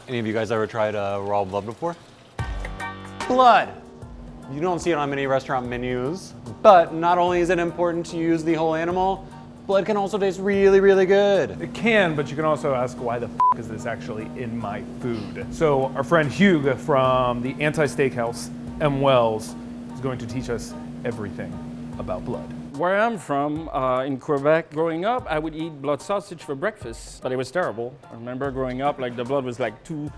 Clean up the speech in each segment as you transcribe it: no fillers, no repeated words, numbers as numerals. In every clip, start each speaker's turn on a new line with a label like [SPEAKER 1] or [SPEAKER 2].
[SPEAKER 1] Any of you guys ever tried raw blood before? Blood! You don't see it on many restaurant menus, but not only is it important to use the whole animal, blood can also taste really, really good.
[SPEAKER 2] It can, but you can also ask, why the f is this actually in my food? So our friend Hugue from the Steakhouse, M. Wells, is going to teach us everything about blood.
[SPEAKER 3] Where I'm from, in Quebec, growing up, I would eat blood sausage for breakfast, but it was terrible. I remember growing up, like the blood was like too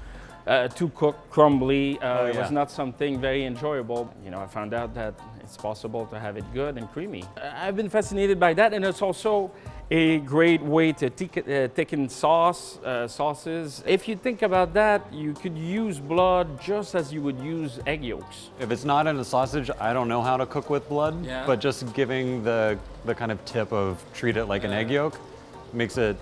[SPEAKER 3] cooked, crumbly. It was not something very enjoyable. You know, I found out that it's possible to have it good and creamy. I've been fascinated by that, and it's also a great way to thicken sauces. If you think about that, you could use blood just as you would use egg yolks.
[SPEAKER 1] If it's not in a sausage, I don't know how to cook with blood, but just giving the kind of tip of treat it like an egg yolk makes it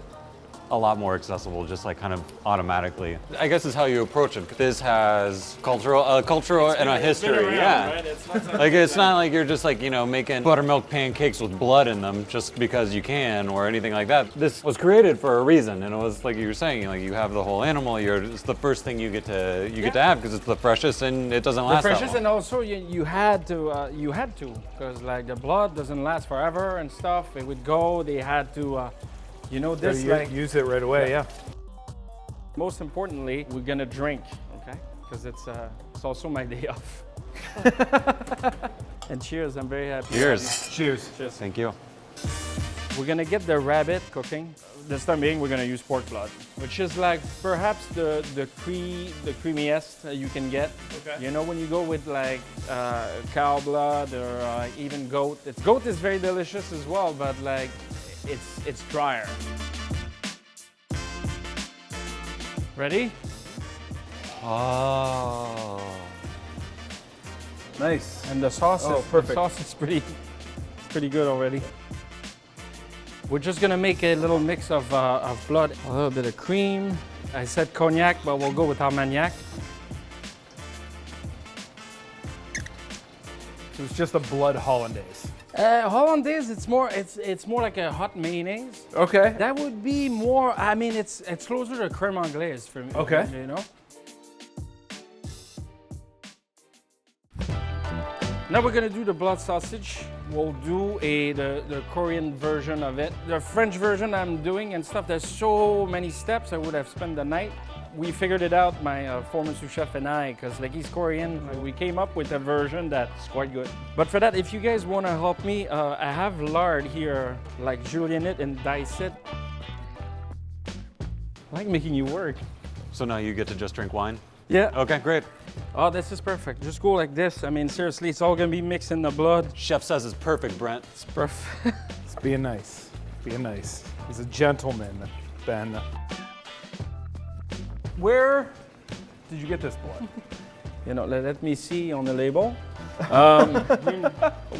[SPEAKER 1] a lot more accessible, just like kind of automatically. I guess is how you approach it. This has cultural and a history, right? It's not like you're just like, you know, making buttermilk pancakes with blood in them just because you can or anything like that. This was created for a reason, and it was like you were saying, like you have the whole animal. It's the first thing you get to have because it's the freshest and it doesn't last that long. The freshest,
[SPEAKER 3] and also you had to because like the blood doesn't last forever and stuff. It would go. They had to. You know, this
[SPEAKER 2] use it right away, yeah.
[SPEAKER 3] Most importantly, we're gonna drink, okay? Because it's also my day off. And cheers, I'm very happy.
[SPEAKER 1] Cheers.
[SPEAKER 2] Cheers.
[SPEAKER 3] Cheers.
[SPEAKER 1] Thank you.
[SPEAKER 3] We're gonna get the rabbit cooking. This time being, we're gonna use pork blood, which is like perhaps the creamiest you can get. Okay. You know, when you go with like cow blood or even goat. Goat is very delicious as well, but like, it's drier. Ready?
[SPEAKER 1] Oh.
[SPEAKER 2] Nice.
[SPEAKER 3] And the sauce
[SPEAKER 2] perfect.
[SPEAKER 3] The sauce is pretty good already. We're just gonna make a little mix of blood, a little bit of cream. I said cognac, but we'll go with Armagnac.
[SPEAKER 2] So it's just a blood hollandaise.
[SPEAKER 3] Hollandaise, it's more like a hot mayonnaise.
[SPEAKER 2] Okay.
[SPEAKER 3] That would be more. I mean, it's closer to crème anglaise for me.
[SPEAKER 2] Okay.
[SPEAKER 3] You know. Now we're gonna do the blood sausage. We'll do the Korean version of it. The French version I'm doing and stuff. There's so many steps. I would have spent the night. We figured it out, my former sous chef and I, because like he's Korean, we came up with a version that's quite good. But for that, if you guys want to help me, I have lard here, like julienne it and dice it. I like making you work.
[SPEAKER 1] So now you get to just drink wine?
[SPEAKER 3] Yeah.
[SPEAKER 1] Okay, great.
[SPEAKER 3] Oh, this is perfect. Just go like this. I mean, seriously, it's all gonna be mixed in the blood.
[SPEAKER 1] Chef says it's perfect, Brent.
[SPEAKER 3] It's perfect.
[SPEAKER 2] It's being nice. Being nice. He's a gentleman, Ben. Where did you get this blood?
[SPEAKER 3] You know, let me see on the label.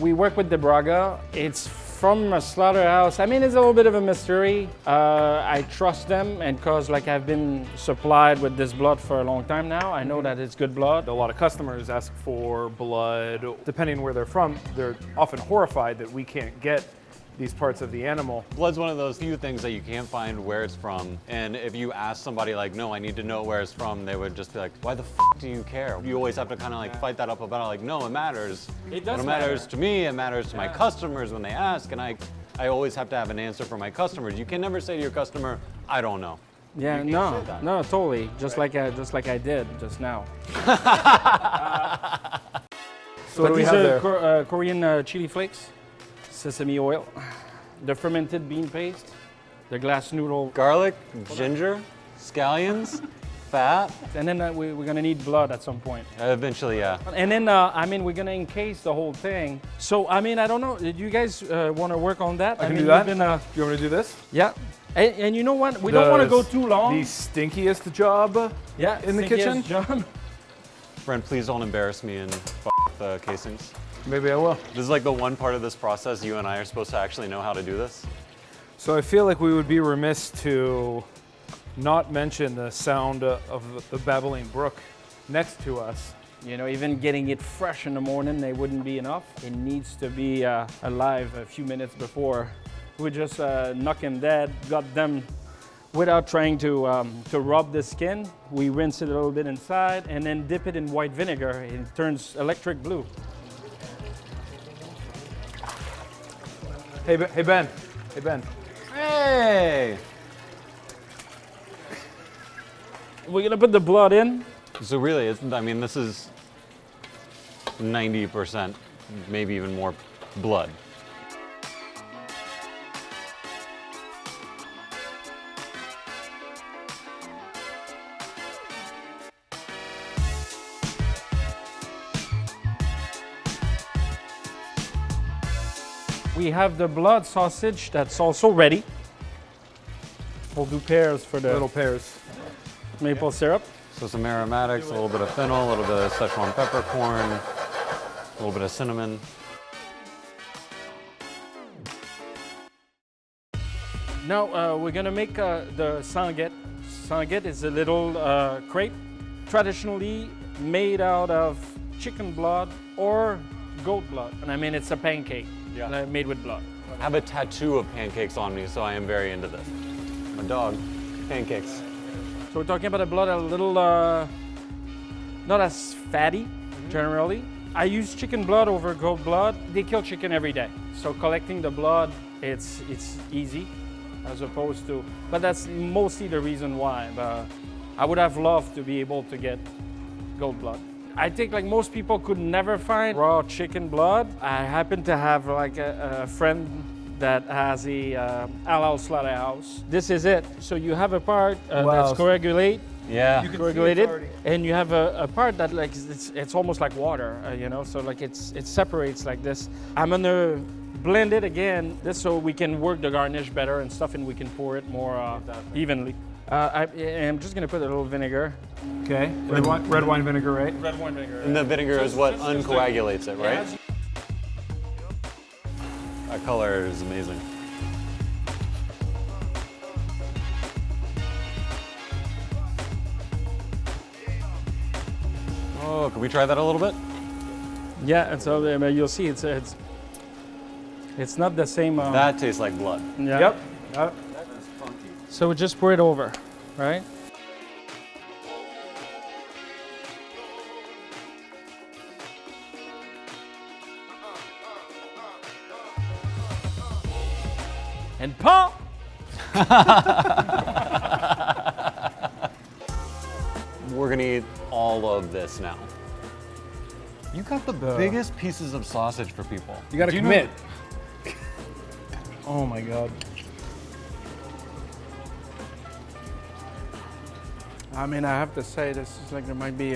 [SPEAKER 3] We work with De Braga. It's from a slaughterhouse. I mean, it's a little bit of a mystery. I trust them, and because like I've been supplied with this blood for a long time now, I know that it's good blood.
[SPEAKER 2] A lot of customers ask for blood. Depending on where they're from, they're often horrified that we can't get these parts of the animal.
[SPEAKER 1] Blood's one of those few things that you can't find where it's from. And if you ask somebody like, no, I need to know where it's from, they would just be like, why the f do you care? You always have to kind of like fight that up about it. Like, no, it matters.
[SPEAKER 3] It does
[SPEAKER 1] matters to me, it matters to my customers when they ask. And I always have to have an answer for my customers. You can never say to your customer, I don't know.
[SPEAKER 3] Yeah, no, totally. Just like I did just now.
[SPEAKER 2] So what do we have there?
[SPEAKER 3] Korean chili flakes, sesame oil, the fermented bean paste, the glass noodle.
[SPEAKER 1] Garlic, ginger, scallions, fat.
[SPEAKER 3] And then we're gonna need blood at some point.
[SPEAKER 1] Eventually, yeah.
[SPEAKER 3] And then, I mean, we're gonna encase the whole thing. So, I mean, I don't know, did you guys wanna work on that?
[SPEAKER 2] I can do that. Do you want me to do this?
[SPEAKER 3] Yeah. And you know what? We don't wanna go too long.
[SPEAKER 2] The stinkiest job in the kitchen?
[SPEAKER 3] Job.
[SPEAKER 1] Brent, please don't embarrass me and f the casings.
[SPEAKER 2] Maybe I will.
[SPEAKER 1] This is like the one part of this process you and I are supposed to actually know how to do this.
[SPEAKER 2] So I feel like we would be remiss to not mention the sound of the babbling brook next to us.
[SPEAKER 3] You know, even getting it fresh in the morning, they wouldn't be enough. It needs to be alive a few minutes before. We just knock him dead, got them Without trying to rub the skin, we rinse it a little bit inside and then dip it in white vinegar. It turns electric blue.
[SPEAKER 2] Hey, hey Ben. Hey Ben.
[SPEAKER 1] Hey!
[SPEAKER 3] We're gonna put the blood in.
[SPEAKER 1] So really, I mean, this is 90%, maybe even more blood.
[SPEAKER 3] We have the blood sausage that's also ready. We'll do pears for the
[SPEAKER 2] Little pears.
[SPEAKER 3] maple syrup.
[SPEAKER 1] So some aromatics, a little bit of fennel, a little bit of Szechuan peppercorn, a little bit of cinnamon.
[SPEAKER 3] Now we're gonna make the sanguette. Sanguette is a little crepe, traditionally made out of chicken blood or goat blood. And I mean, it's a pancake made with blood.
[SPEAKER 1] I have a tattoo of pancakes on me, so I am very into this. My dog, pancakes.
[SPEAKER 3] So we're talking about the blood a little, not as fatty, generally. I use chicken blood over goat blood. They kill chicken every day. So collecting the blood, it's easy as opposed to, but that's mostly the reason why. But I would have loved to be able to get goat blood. I think like most people could never find raw chicken blood. I happen to have like a friend that has a halal slaughterhouse. This is it. So you have a part that's coagulate.
[SPEAKER 1] Yeah.
[SPEAKER 3] Coagulated, and you have a part that like it's almost like water, you know. So like it separates like this. I'm gonna blend it again, just so we can work the garnish better and stuff, and we can pour it more evenly. I'm just gonna put a little vinegar.
[SPEAKER 2] Okay. Red wine vinegar, right?
[SPEAKER 3] Red wine vinegar.
[SPEAKER 1] And the vinegar is what uncoagulates it, right?
[SPEAKER 3] Yeah.
[SPEAKER 1] That color is amazing. Oh, can we try that a little bit?
[SPEAKER 3] Yeah, and so you'll see it's not the same.
[SPEAKER 1] That tastes like blood.
[SPEAKER 3] Yeah.
[SPEAKER 2] Yep.
[SPEAKER 3] So we just pour it over, right? And pop!
[SPEAKER 1] We're gonna eat all of this now. You got the biggest pieces of sausage for people.
[SPEAKER 2] You gotta
[SPEAKER 1] Do
[SPEAKER 2] commit. Oh my God.
[SPEAKER 3] I mean, I have to say, this is like, might be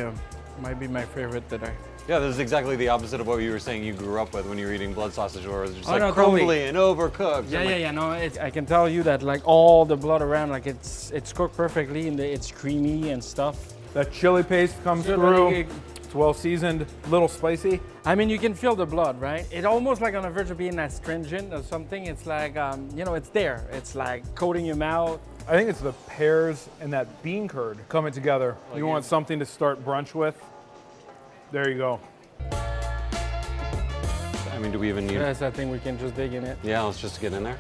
[SPEAKER 3] my favorite today.
[SPEAKER 1] Yeah, this is exactly the opposite of what you were saying you grew up with when you were eating blood sausage, where it was just
[SPEAKER 3] Oh,
[SPEAKER 1] like
[SPEAKER 3] no,
[SPEAKER 1] crumbly
[SPEAKER 3] totally.
[SPEAKER 1] and overcooked.
[SPEAKER 3] Yeah. No, I can tell you that like all the blood around, like it's cooked perfectly and it's creamy and stuff.
[SPEAKER 2] That chili paste comes through. It's well seasoned, a little spicy.
[SPEAKER 3] I mean, you can feel the blood, right? It almost like on the verge of being astringent or something. It's like, you know, it's there. It's like coating your mouth.
[SPEAKER 2] I think it's the pears and that bean curd coming together. You want something to start brunch with? There you go.
[SPEAKER 1] I mean, do we even need?
[SPEAKER 3] Yes, I think we can just dig in it.
[SPEAKER 1] Yeah, let's just get in there.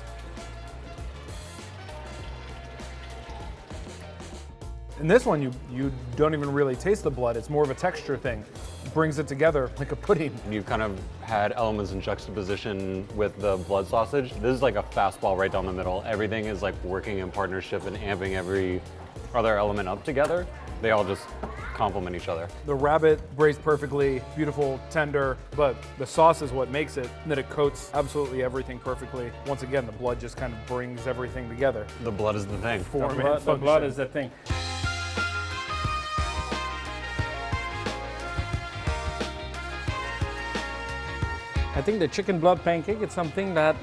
[SPEAKER 2] In this one, you don't even really taste the blood. It's more of a texture thing. It brings it together like a pudding.
[SPEAKER 1] You've kind of had elements in juxtaposition with the blood sausage. This is like a fastball right down the middle. Everything is like working in partnership and amping every other element up together. They all just complement each other.
[SPEAKER 2] The rabbit braised perfectly, beautiful, tender, but the sauce is what makes it, and that it coats absolutely everything perfectly. Once again, the blood just kind of brings everything together.
[SPEAKER 1] The blood is the thing.
[SPEAKER 2] Form and
[SPEAKER 3] The blood
[SPEAKER 2] function.
[SPEAKER 3] is the thing. I think the chicken blood pancake is something that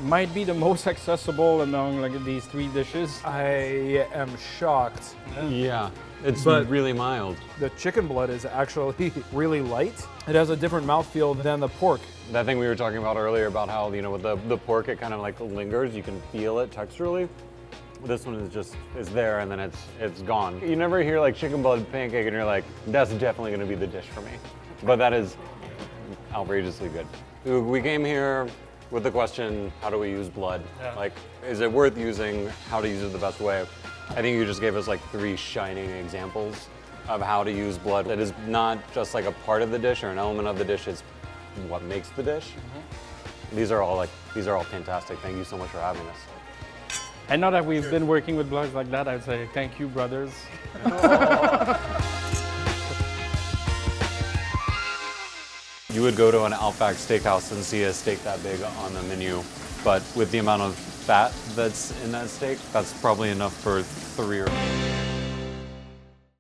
[SPEAKER 3] might be the most accessible among like these three dishes.
[SPEAKER 2] I am shocked.
[SPEAKER 1] Yeah, it's
[SPEAKER 2] But-
[SPEAKER 1] really mild.
[SPEAKER 2] The chicken blood is actually really light. It has a different mouthfeel than the pork.
[SPEAKER 1] That thing we were talking about earlier about how, you know, with the pork, it kind of like lingers. You can feel it texturally. This one is there and then it's gone. You never hear like chicken blood pancake and you're like, that's definitely gonna be the dish for me. But that is outrageously good. We came here with the question, how do we use blood?
[SPEAKER 3] Yeah.
[SPEAKER 1] Like, is it worth using? How to use it the best way? I think you just gave us like 3 shining examples of how to use blood. That is not just like a part of the dish or an element of the dish, it's what makes the dish. These are all fantastic. Thank you so much for having us.
[SPEAKER 3] And now that we've been working with bloods like that, I would say thank you, brothers.
[SPEAKER 1] You would go to an Outback Steakhouse and see a steak that big on the menu, but with the amount of fat that's in that steak, that's probably enough for 3 or 4.